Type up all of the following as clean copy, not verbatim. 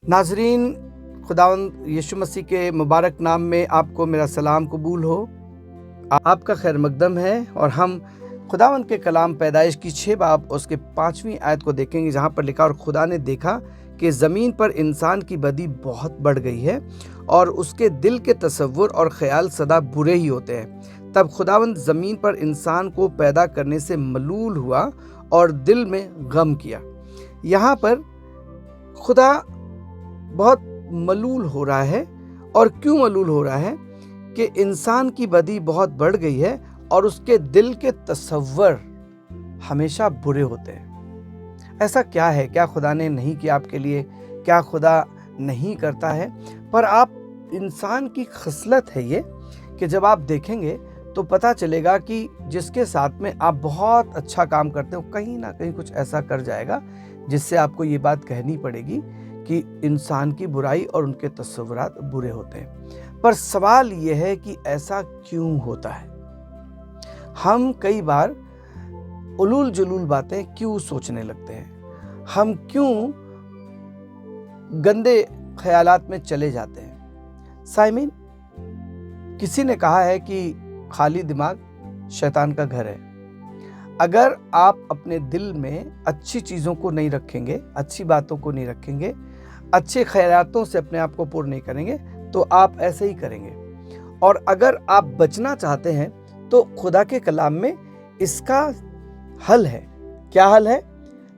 नाजरीन, खुदावंद यीशु मसीह के मुबारक नाम में आपको मेरा सलाम कबूल हो। आपका खैर मकदम है और हम खुदावंद के कलाम पैदाइश की 6 बाब उसके 5वीं आयत को देखेंगे, जहाँ पर लिखा, और खुदा ने देखा कि ज़मीन पर इंसान की बदी बहुत बढ़ गई है और उसके दिल के तसव्वुर और ख्याल सदा बुरे ही होते हैं। तब खुदावंद ज़मीन पर इंसान को पैदा करने से मलूल हुआ और दिल में गम किया। यहाँ पर खुदा बहुत मलूल हो रहा है। और क्यों मलूल हो रहा है? कि इंसान की बदी बहुत बढ़ गई है और उसके दिल के तसव्वुर हमेशा बुरे होते हैं। ऐसा क्या है? क्या खुदा ने नहीं किया आपके लिए? क्या खुदा नहीं करता है? पर आप इंसान की खसलत है ये कि जब आप देखेंगे तो पता चलेगा कि जिसके साथ में आप बहुत अच्छा काम करते हो, कहीं ना कहीं कुछ ऐसा कर जाएगा जिससे आपको ये बात कहनी पड़ेगी कि इंसान की बुराई और उनके तस्वुरात बुरे होते हैं। पर सवाल ये है कि ऐसा क्यों होता है? हम कई बार उलूल जुलूल बातें क्यों सोचने लगते हैं? हम क्यों गंदे ख्यालात में चले जाते हैं? साइमिन, किसी ने कहा है कि खाली दिमाग शैतान का घर है। अगर आप अपने दिल में अच्छी चीज़ों को नहीं रखेंगे, अच्छी बातों को नहीं रखेंगे, अच्छे ख्यालातों से अपने आप को पूर्ण नहीं करेंगे, तो आप ऐसे ही करेंगे। और अगर आप बचना चाहते हैं तो खुदा के कलाम में इसका हल है। क्या हल है?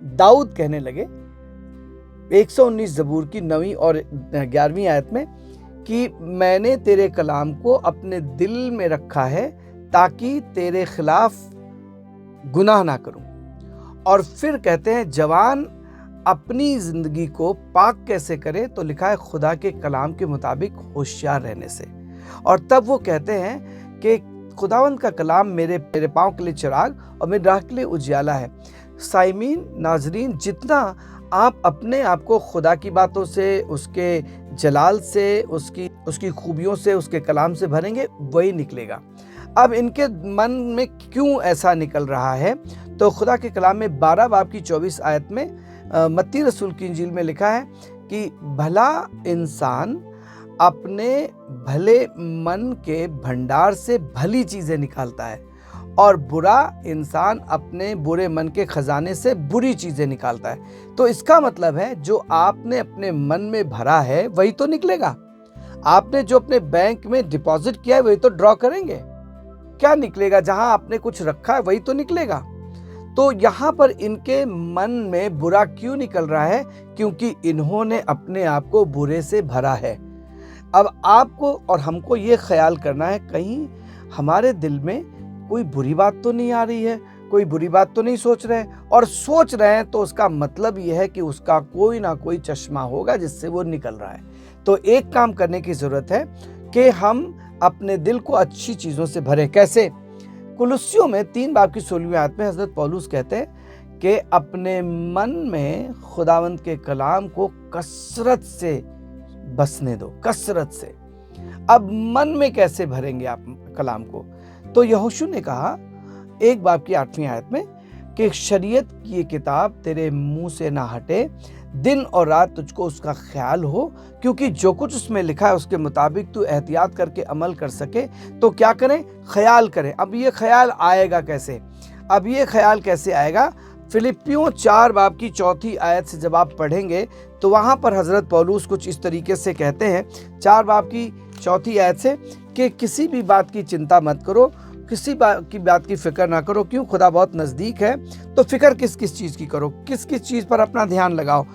दाऊद कहने लगे 119 ज़बूर की 9वीं और 11वीं आयत में कि मैंने तेरे कलाम को अपने दिल में रखा है ताकि तेरे खिलाफ गुनाह ना करूं। और फिर कहते हैं जवान अपनी जिंदगी को पाक कैसे करे? तो लिखा है खुदा के कलाम के मुताबिक होशियार रहने से। और तब वो कहते हैं कि खुदावंद का कलाम मेरे पाँव के लिए चिराग और मेरे राह के लिए उजियाला है। साइमीन, नाजरीन, जितना आप अपने आप को खुदा की बातों से, उसके जलाल से, उसकी खूबियों से, उसके कलाम से भरेंगे, वही निकलेगा। अब इनके मन में क्यों ऐसा निकल रहा है? तो खुदा के कलाम में 12 बाब की 24 आयत में मत्ती रसूल की इंजील में लिखा है कि भला इंसान अपने भले मन के भंडार से भली चीज़ें निकालता है और बुरा इंसान अपने बुरे मन के खजाने से बुरी चीज़ें निकालता है। तो इसका मतलब है जो आपने अपने मन में भरा है वही तो निकलेगा। आपने जो अपने बैंक में डिपॉजिट किया है वही तो ड्रॉ करेंगे। क्या निकलेगा? जहां आपने कुछ रखा है वही तो निकलेगा। तो यहाँ पर इनके मन में बुरा क्यों निकल रहा है? क्योंकि इन्होंने अपने आप को बुरे से भरा है। अब आपको और हमको ये ख्याल करना है कहीं हमारे दिल में कोई बुरी बात तो नहीं आ रही है, कोई बुरी बात तो नहीं सोच रहे हैं। और सोच रहे हैं तो उसका मतलब ये है कि उसका कोई ना कोई चश्मा होगा जिससे वो निकल रहा है। तो एक काम करने की ज़रूरत है कि हम अपने दिल को अच्छी चीज़ों से भरें। कैसे? कुलुस्सियों में 3 बाब की 16वीं आयत में हज़रत पौलुस कहते हैं कि अपने मन में खुदावंद के कलाम को कसरत से बसने दो, कसरत से। अब मन में कैसे भरेंगे आप कलाम को? तो यहोशू ने कहा 1 बाब की 8वीं आयत में कि शरीयत की ये किताब तेरे मुंह से ना हटे, दिन और रात तुझको उसका ख्याल हो, क्योंकि जो कुछ उसमें लिखा है उसके मुताबिक तू एहतियात करके अमल कर सके। तो क्या करें? ख्याल करें। अब ये ख्याल आएगा कैसे? अब ये ख्याल कैसे आएगा? फिलिपियों 4 बाब की 4थी आयत से जब आप पढ़ेंगे तो वहाँ पर हज़रत पौलुस कुछ इस तरीके से कहते हैं 4 बाब की 4थी आयत से कि किसी भी बात की चिंता मत करो, किसी बात की फिक्र ना करो। क्यों? खुदा बहुत नज़दीक है। तो फिक्र किस किस चीज़ की करो, किस किस चीज़ पर अपना ध्यान लगाओ।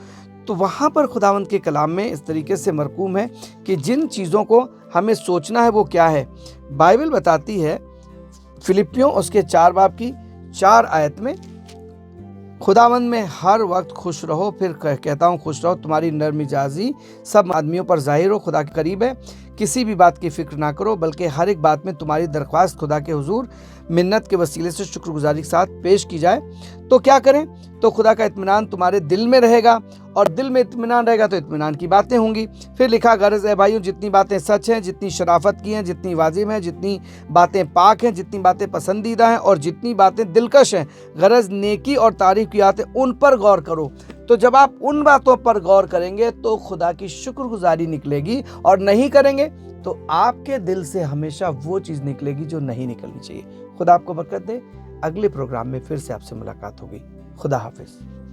तो वहाँ पर खुदावंद के कलाम में इस तरीके से मरकूम है कि जिन चीज़ों को हमें सोचना है वो क्या है। बाइबल बताती है फिलिपियों उसके 4 बाब की 4 आयत में, खुदावंद में हर वक्त खुश रहो। फिर कहता हूँ खुश रहो। तुम्हारी नर्म मिजाजी सब आदमियों पर जाहिर हो, खुदा के करीब है। किसी भी बात की फिक्र ना करो, बल्कि हर एक बात में तुम्हारी दरख्वास्त खुदा के हुजूर मिन्नत के वसीले से शुक्रगुजारी के साथ पेश की जाए। तो क्या करें? तो खुदा का इत्मीनान तुम्हारे दिल में रहेगा और दिल में इत्मीनान रहेगा तो इत्मीनान की बातें होंगी। फिर लिखा, गरज है भाइयों, जितनी बातें सच हैं, जितनी शराफत की हैं, जितनी वाजिब हैं, जितनी बातें पाक हैं, जितनी बातें पसंदीदा हैं और जितनी बातें दिलकश हैं, गरज नेकी और तारीफ की बातें, उन पर गौर करो। تو جب آپ ان باتوں پر غور کریں گے تو خدا کی شکر گزاری نکلے گی، اور نہیں کریں گے تو آپ کے دل سے ہمیشہ وہ چیز نکلے گی جو نہیں نکلنی چاہیے۔ خدا آپ کو برکت دے۔ اگلے پروگرام میں پھر سے آپ سے ملاقات ہوگی۔ خدا حافظ۔